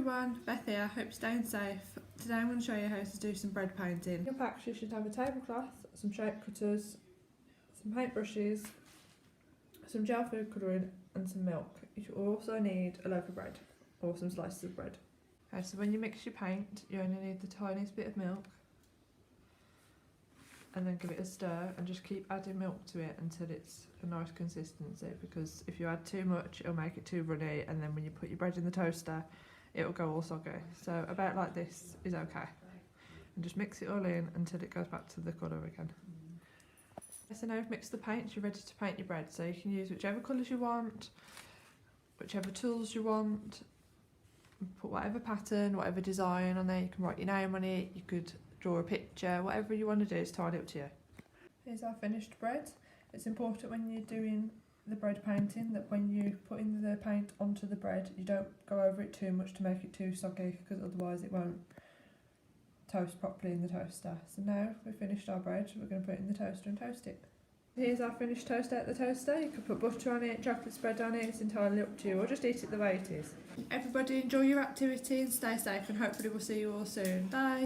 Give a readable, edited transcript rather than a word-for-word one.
everyone, Beth here, hope you're staying safe. Today I'm going to show you how to do some bread painting. In your packs you should have a tablecloth, some shape cutters, some paintbrushes, some gel food colouring and some milk. You will also need a loaf of bread or some slices of bread. Okay, so when you mix your paint you only need the tiniest bit of milk and then give it a stir and just keep adding milk to it until it's a nice consistency, because if you add too much it'll make it too runny and then when you put your bread in the toaster it'll go all soggy. So about like this is okay, and just mix it all in until it goes back to the colour again. So now you've mixed the paint, you're ready to paint your bread, so you can use whichever colours you want, whichever tools you want, put whatever pattern, whatever design on there. You can write your name on it, you could draw a picture, whatever you want to do is entirely up to you. Here's our finished bread. It's important when you're doing the bread painting that when you put in the paint onto the bread you don't go over it too much to make it too soggy, because otherwise it won't toast properly in the toaster. So now we've finished our bread, we're going to put it in the toaster and toast it. Here's our finished toast out the toaster. You could put butter on it, chocolate spread on it, it's entirely up to you, or just eat it the way it is. Everybody enjoy your activity and stay safe, and hopefully we'll see you all soon. Bye!